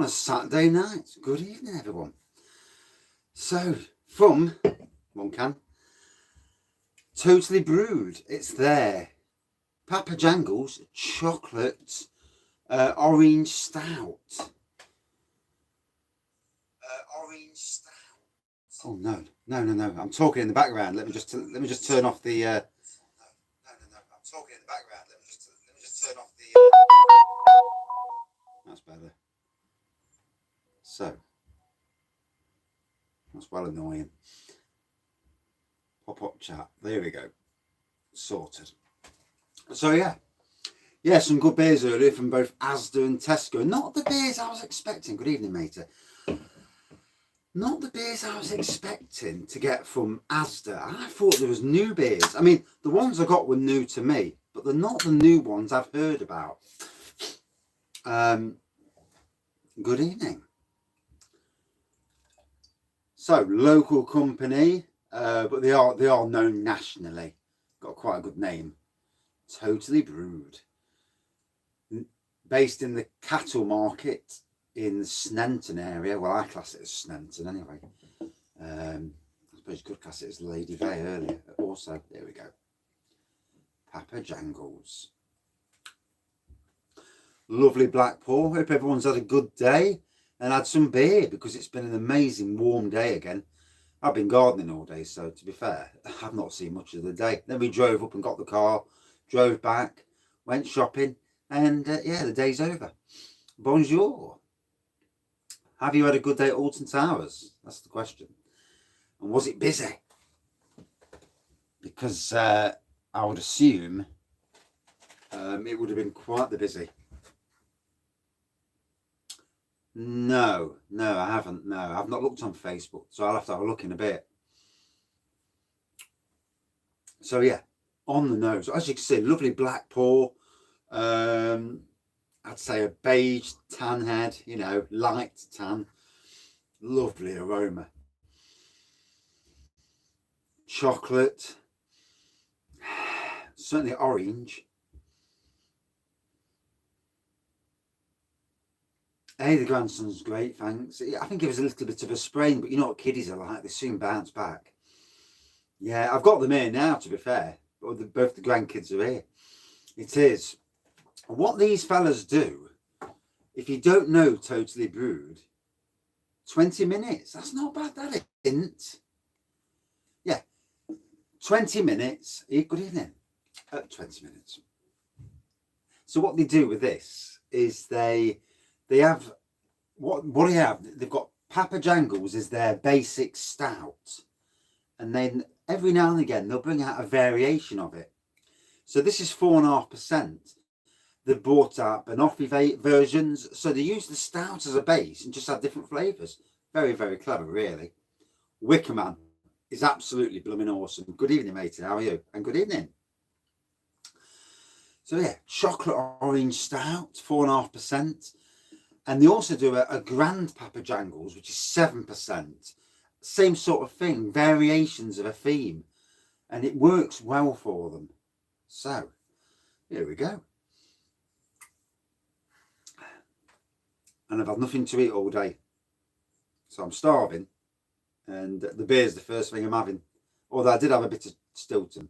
a Saturday night. Good evening, everyone. So, from one can, Totally Brewed. It's there. Papa Jangles chocolate orange stout. Orange stout. Oh no! I'm talking in the background. Let me just turn off the. No. I'm talking in the background. Let me just turn off the. That's better. So that's well annoying. Pop-up chat. There we go. Sorted. So yeah, some good beers earlier from both Asda and Tesco. Not the beers I was expecting. Good evening, matey. Not the beers I was expecting to get from Asda. I thought there was new beers. I mean, the ones I got were new to me, but they're not the new ones I've heard about. Good evening. So, local company, but they are known nationally. Got quite a good name. Totally Brewed. Based in the cattle market in the Sneinton area. Well, I class it as Sneinton anyway. I suppose you could class it as Lady Bay earlier. Also, there we go. Papa Jangles. Lovely black pour. Hope everyone's had a good day and had some beer because it's been an amazing warm day again. I've been gardening all day, so to be fair, I've not seen much of the day. Then we drove up and got the car, drove back, went shopping, and yeah, the day's over. Bonjour. Have you had a good day at Alton Towers? That's the question. And was it busy? Because I would assume it would have been quite the busy. No, I haven't. No, I've not looked on Facebook, so I'll have to have a look in a bit. So yeah, on the nose, as you can see, lovely black pour. I'd say a beige tan head, you know, light tan. Lovely aroma. Chocolate. Certainly orange. Hey, the grandson's great, thanks. I think it was a little bit of a sprain, but you know what kiddies are like, they soon bounce back. Yeah, I've got them here now, to be fair. Both the grandkids are here. It is. What these fellas do, if you don't know Totally Brewed, 20 minutes. That's not bad, that isn't. Yeah, 20 minutes. Good evening. 20 minutes. So what they do with this is they have what do you have? They've got Papa Jangles is their basic stout, and then every now and again they'll bring out a variation of it. So this is 4.5%. They've brought out Banoffee versions, so they use the stout as a base and just add different flavours. Very, very clever, really. Wickerman is absolutely blooming awesome. Good evening, matey. How are you? And good evening. So yeah, chocolate orange stout, 4.5%. And they also do a grand Papa Jangles, which is 7%. Same sort of thing, variations of a theme. And it works well for them. So, here we go. And I've had nothing to eat all day. So I'm starving. And the beer's the first thing I'm having. Although I did have a bit of Stilton.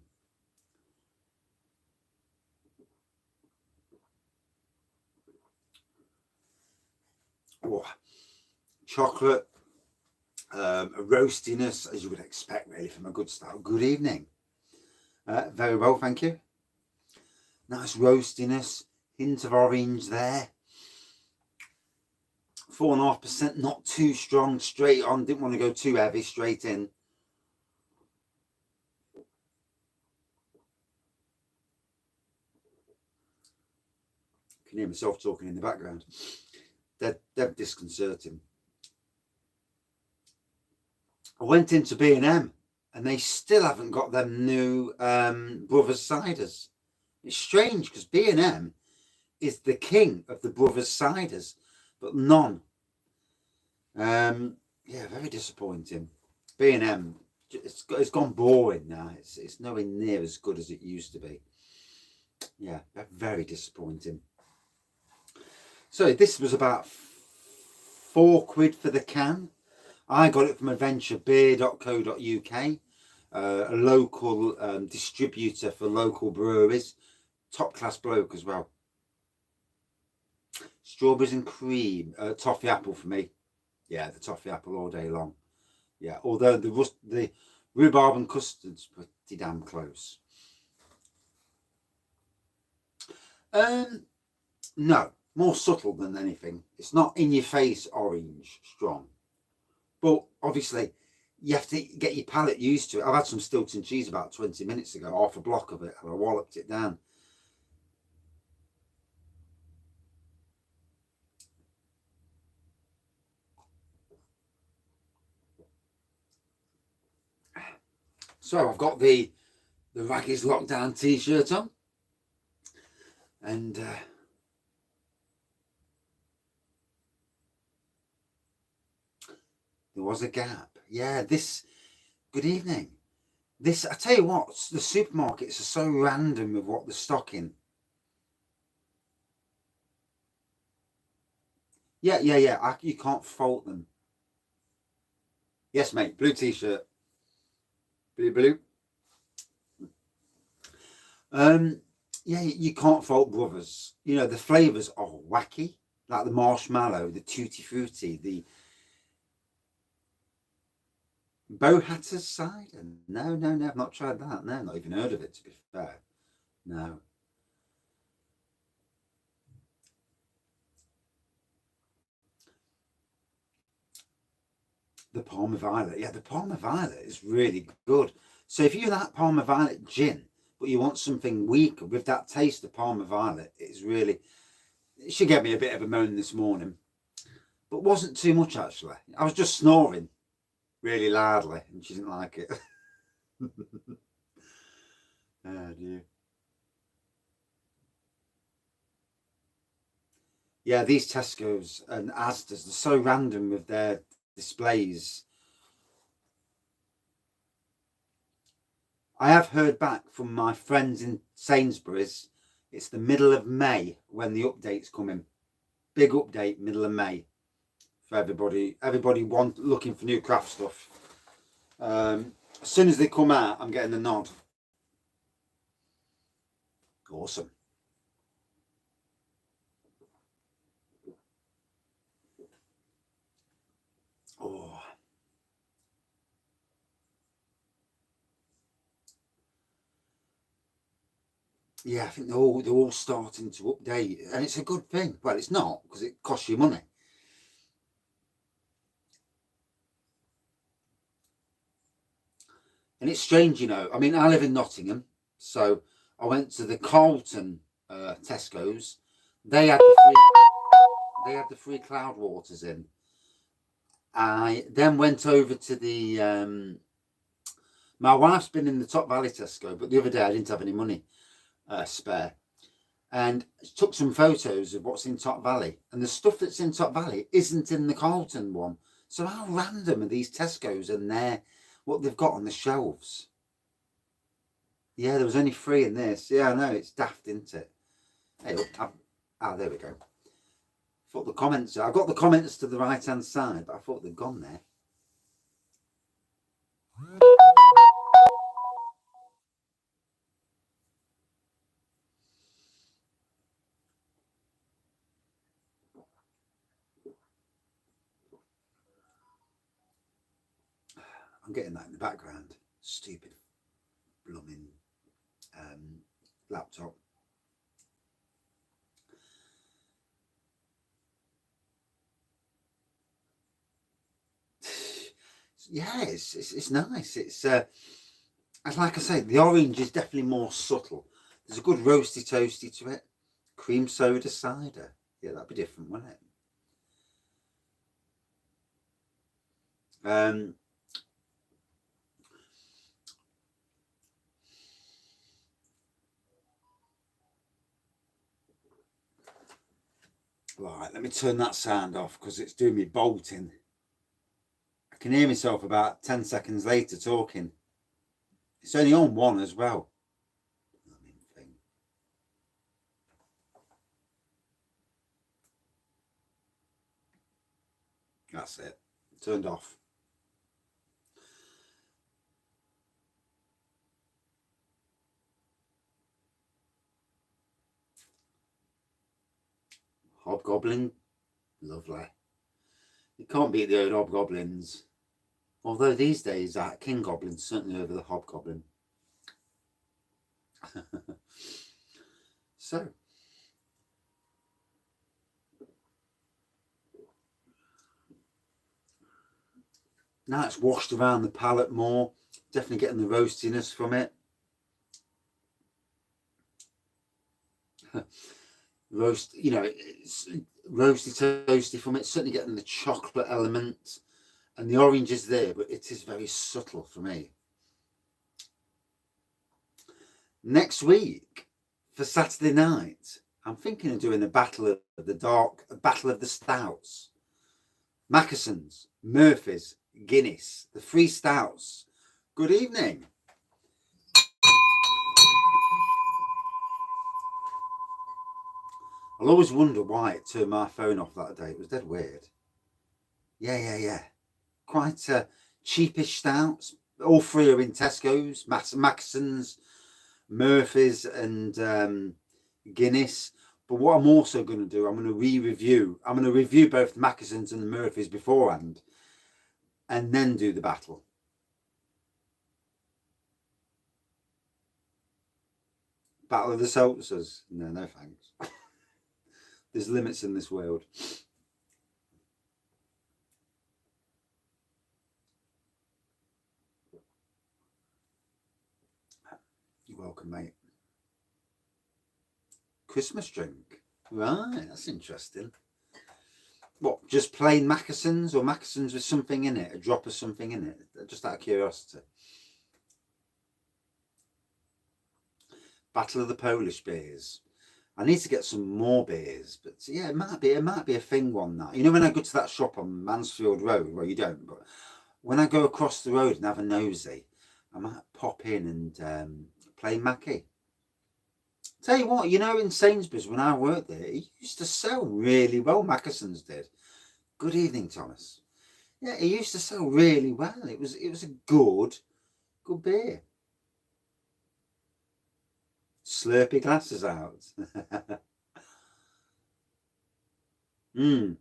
Oh, chocolate, a roastiness, as you would expect, really, from a good stout. Good evening. Very well, thank you. Nice roastiness, hint of orange there. 4.5%, not too strong, straight on. Didn't want to go too heavy, straight in. I can hear myself talking in the background. They're disconcerting. I went into B&M and they still haven't got them new Brothers ciders. It's strange because B&M is the king of the Brothers ciders, but none. Yeah, very disappointing. B&M, it's gone boring now. It's nowhere near as good as it used to be. Yeah, very disappointing. So this was about £4 for the can. I got it from adventurebeer.co.uk, a local distributor for local breweries. Top class bloke as well. Strawberries and cream, toffee apple for me. Yeah, the toffee apple all day long. Yeah, although the rhubarb and custard's pretty damn close. No, more subtle than anything. It's not in your face orange strong, but obviously you have to get your palate used to it. I've had some Stilton cheese about 20 minutes ago, half a block of it, and I walloped it down. So I've got the Wraggys lockdown t-shirt on, and there was a gap. Yeah, good evening. I tell you what, the supermarkets are so random with what they're stocking. Yeah. You can't fault them. Yes, mate. Blue t-shirt. Blue. Yeah, you can't fault Brothers. You know, the flavours are wacky, like the marshmallow, the tutti frutti, the Bow Hatter's cider. No, I've not tried that. No, not even heard of it, to be fair. No. The Palmer Violet. Yeah, the Palmer Violet is really good. So if you like Palmer Violet gin, but you want something weaker with that taste of Palmer Violet, it should get me a bit of a moan this morning. But wasn't too much, actually. I was just snoring really loudly, and she didn't like it. Oh, dear. Yeah, these Tesco's and Asda's, they're so random with their displays. I have heard back from my friends in Sainsbury's. It's the middle of May when the update's coming. Big update, middle of May for everybody. Everybody looking for new craft stuff. As soon as they come out, I'm getting the nod. Awesome. Oh. Yeah, I think they're all starting to update, and it's a good thing. Well, it's not, because it costs you money. And it's strange, you know. I mean, I live in Nottingham, so I went to the Carlton Tesco's. They had the free cloud waters in. I then went over to the my wife's been in the Top Valley Tesco, but the other day I didn't have any money spare, and took some photos of what's in Top Valley, and the stuff that's in Top Valley isn't in the Carlton one. So how random are these Tesco's and what they've got on the shelves? Yeah, there was only 3 in this. Yeah, I know, it's daft, isn't it? Hey, there we go. Thought the comments. I've got the comments to the right hand side, but I thought they'd gone there. I'm getting that in the background. Stupid blooming laptop. Yeah, it's nice. It's like I say, the orange is definitely more subtle. There's a good roasty toasty to it. Cream soda cider. Yeah, that'd be different, wouldn't it? Right, let me turn that sound off because it's doing me bolting. I can hear myself about 10 seconds later talking. It's only on 1 as well. That's it. Turned off. Hobgoblin, lovely. You can't beat the old hobgoblins. Although these days, King Goblin's certainly over the hobgoblin. So, now it's washed around the palate more. Definitely getting the roastiness from it. Roast, you know, it's roasty, toasty from it. Certainly getting the chocolate element. And the orange is there, but it is very subtle for me. Next week, for Saturday night, I'm thinking of doing a battle of the stouts. Mackesons, Murphy's, Guinness, the 3 stouts. Good evening. I'll always wonder why it turned my phone off that day. It was dead weird. Yeah. Quite cheapish stouts. All 3 are in Tesco's. Mackesons, Murphy's and Guinness. But what I'm also going to do, I'm going to review both the Mackesons and the Murphy's beforehand and then do the battle. Battle of the seltzers. No thanks. There's limits in this world. You're welcome, mate. Christmas drink. Right, that's interesting. What, just plain Mackesons or Mackesons with something in it? A drop of something in it? Just out of curiosity. Battle of the Polish beers. I need to get some more beers, but yeah, it might be a thing one night. You know, when I go to that shop on Mansfield Road, well, you don't, but when I go across the road and have a nosy, I might pop in and play Mackie. Tell you what, you know, in Sainsbury's when I worked there, he used to sell really well. Mackesons did. Good evening, Thomas. Yeah, he used to sell really well. It was a good beer. Slurpy glasses out. You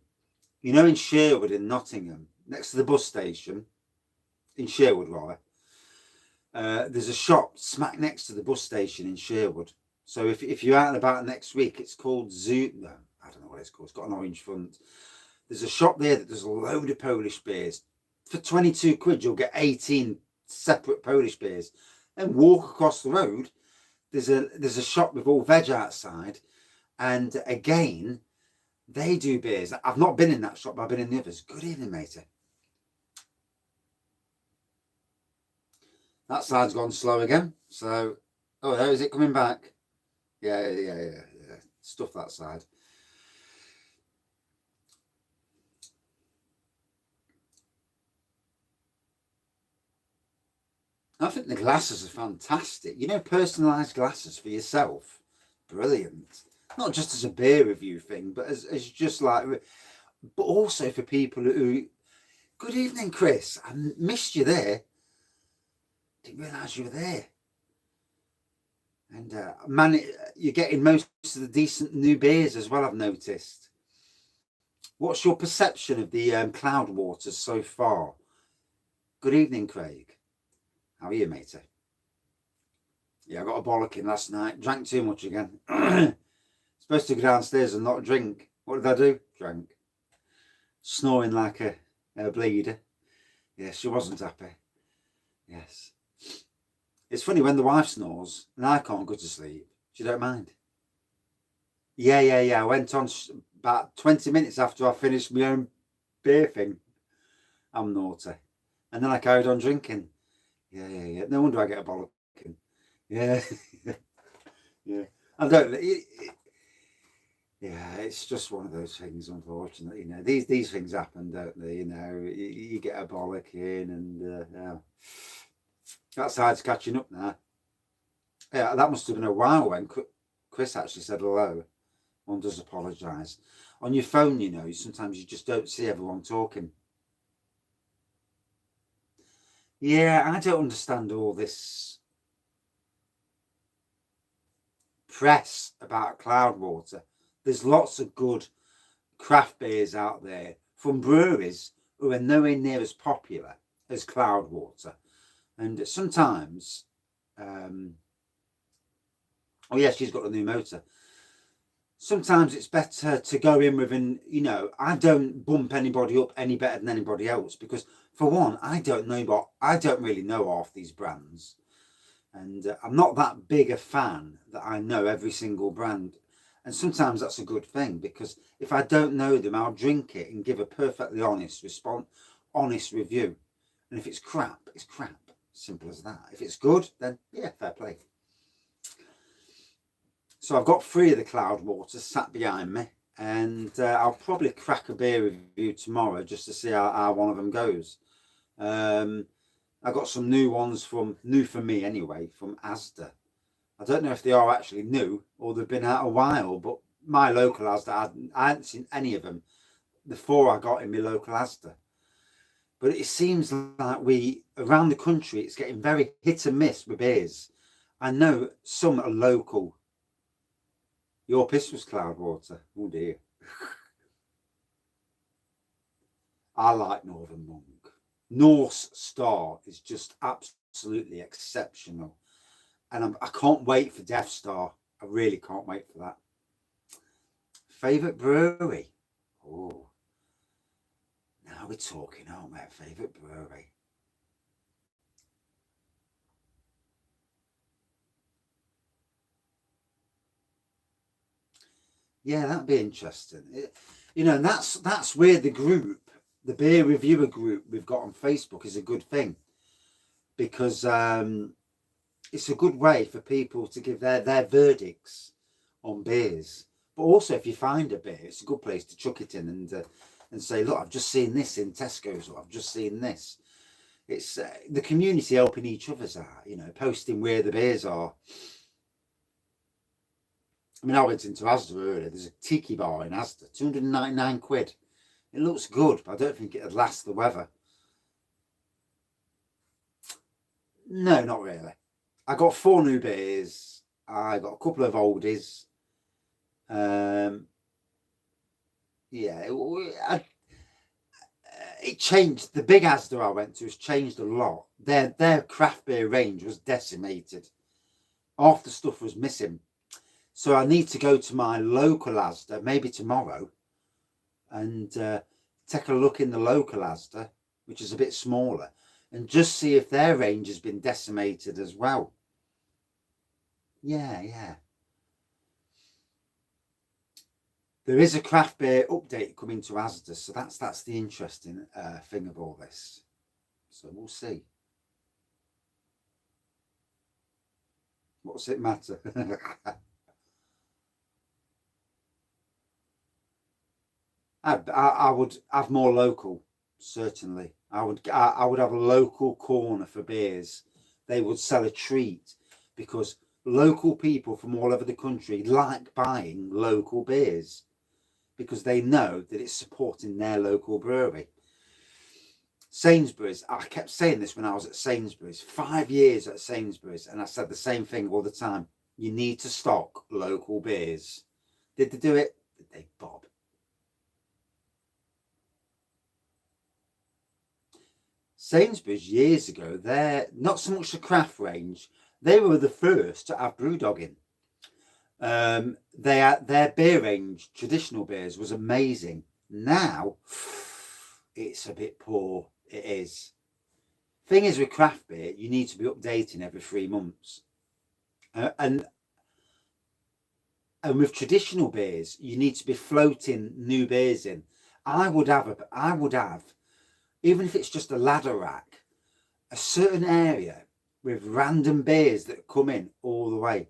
know, in Sherwood in Nottingham, next to the bus station, in Sherwood, right, there's a shop smack next to the bus station in Sherwood. So if you're out and about next week, it's called Zoo. No, I don't know what it's called. It's got an orange front. There's a shop there that does a load of Polish beers. For 22 quid, you'll get 18 separate Polish beers. And walk across the road. There's a shop with all veg outside, and again, they do beers. I've not been in that shop, but I've been in the others. Good evening, matey. That side's gone slow again. So, oh, is it coming back? Yeah. Stuff that side. I think the glasses are fantastic. You know, personalised glasses for yourself. Brilliant. Not just as a beer review thing, but as just like, but also for people who, good evening, Chris. I missed you there. Didn't realise you were there. And man, you're getting most of the decent new beers as well, I've noticed. What's your perception of the Cloudwaters so far? Good evening, Craig. How are you, matey? Yeah, I got a bollocking last night. Drank too much again. Supposed to go downstairs and not drink. What did I do? Drank. Snoring like a bleeder. Yes, she wasn't happy. Yes. It's funny when the wife snores and I can't go to sleep. She don't mind. Yeah. I went on about 20 minutes after I finished my own beer thing. I'm naughty. And then I carried on drinking. Yeah. No wonder I get a bollocking. Yeah. Yeah. I don't. Yeah, it's just one of those things, unfortunately. You know, these things happen, don't they? You know, you get a bollocking and yeah. That side's catching up now. Yeah, that must have been a while when Chris actually said hello. One does apologise. On your phone, you know, sometimes you just don't see everyone talking. Yeah, I don't understand all this press about Cloudwater. There's lots of good craft beers out there from breweries who are nowhere near as popular as Cloudwater. And sometimes, oh yeah, she's got a new motor. Sometimes it's better to go in with I don't bump anybody up any better than anybody else, because for one, I don't really know half these brands. And I'm not that big a fan that I know every single brand. And sometimes that's a good thing, because if I don't know them, I'll drink it and give a perfectly honest review. And if it's crap, it's crap. Simple as that. If it's good, then yeah, fair play. So I've got 3 of the Cloudwater sat behind me, and I'll probably crack a beer review tomorrow just to see how one of them goes. I got some new ones new for me anyway, from Asda. I don't know if they are actually new or they've been out a while, but my local Asda, I hadn't seen any of them before I got in my local Asda. But it seems like around the country, it's getting very hit and miss with beers. I know some are local. Your piss was Cloudwater. Oh dear. I like Northern Monk. Norse Star is just absolutely exceptional. And I can't wait for Death Star. I really can't wait for that. Favourite brewery? Oh. Now we're talking, aren't we? Favourite brewery. Yeah, that'd be interesting. And that's where the beer reviewer group we've got on Facebook is a good thing, because it's a good way for people to give their verdicts on beers. But also, if you find a beer, it's a good place to chuck it in and say, look, I've just seen this in Tesco's, or I've just seen this. It's the community helping each other's out, posting where the beers are. I mean, I went into Asda earlier. There's a tiki bar in Asda, 299 quid. It looks good, but I don't think it'd last the weather. No, not really. I got 4 new beers. I got a couple of oldies. Yeah, it changed. The big Asda I went to has changed a lot. Their craft beer range was decimated. Half the stuff was missing. So I need to go to my local Asda, maybe tomorrow, and take a look in the local Asda, which is a bit smaller, and just see if their range has been decimated as well. Yeah. There is a craft beer update coming to Asda, so that's the interesting thing of all this. So we'll see. What's it matter? I would have more local, certainly. I would have a local corner for beers. They would sell a treat, because local people from all over the country like buying local beers, because they know that it's supporting their local brewery. Sainsbury's, I kept saying this when I was at Sainsbury's, 5 years at Sainsbury's, and I said the same thing all the time. You need to stock local beers. Did they do it? Did they, Bob? Sainsbury's years ago, they're not so much the craft range, they were the first to have Brewdog in. Their beer range, traditional beers, was amazing. Now, it's a bit poor. It is. Thing is, with craft beer, you need to be updating every 3 months. And with traditional beers, you need to be floating new beers in. I would have, even if it's just a ladder rack, a certain area with random beers that come in all the way.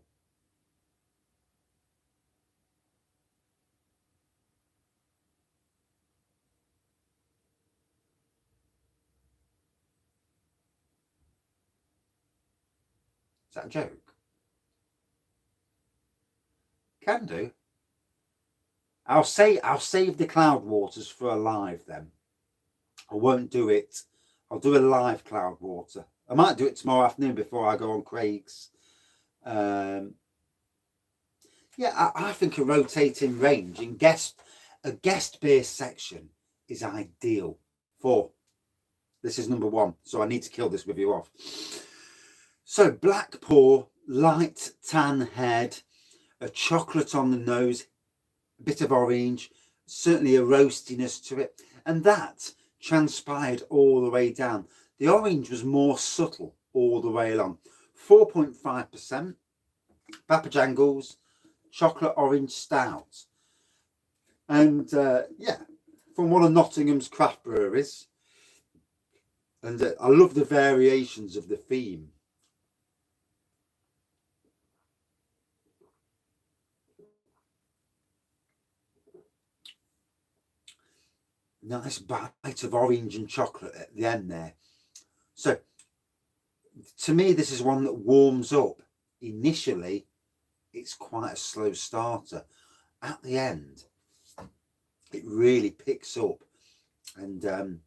Is that a joke? Can do. I'll save the Cloudwaters for a live then. I won't do it I'll do a live cloud water. I might do it tomorrow afternoon before I go on Craig's. Yeah, I think a rotating range and a guest beer section is ideal for. This is number one, so I need to kill this with you off. So black pour, light tan head, a chocolate on the nose, a bit of orange, certainly a roastiness to it, and that transpired all the way down. The orange was more subtle all the way along. 4.5%, Papa Jangles, chocolate orange stout. And yeah, from one of Nottingham's craft breweries. And I love the variations of the theme. Nice bite of orange and chocolate at the end there. So to me, this is one that warms up. Initially, it's quite a slow starter. At the end, it really picks up. And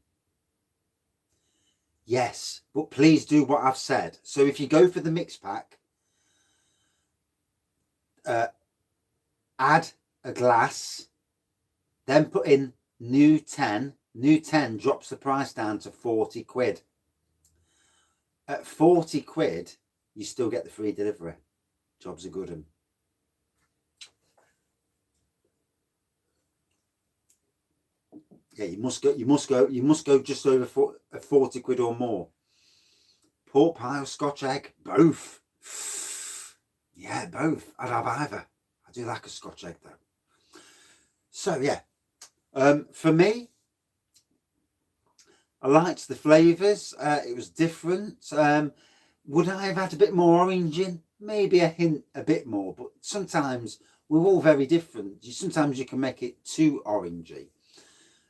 yes, but please do what I've said. So if you go for the mix pack, add a glass, then put in new 10. New 10 drops the price down to 40 quid. At 40 quid, you still get the free delivery. Job's a good one. Yeah, you must go just over 40 quid or more. Pork pie or Scotch egg, both. Yeah, both. I'd have either. I do like a Scotch egg though. So yeah, for me, I liked the flavours. It was different. Would I have had a bit more orange in? Maybe a hint, a bit more. But sometimes we're all very different. Sometimes you can make it too orangey.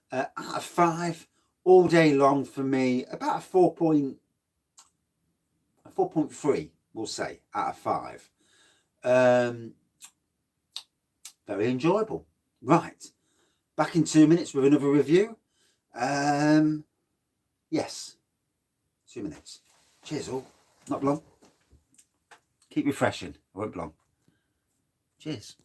Out of 5, all day long for me, about a 4.3, we'll say, out of 5. Very enjoyable. Right, back in 2 minutes with another review. Yes, 2 minutes. Cheers all. Not long. Keep refreshing. I won't be long. Cheers.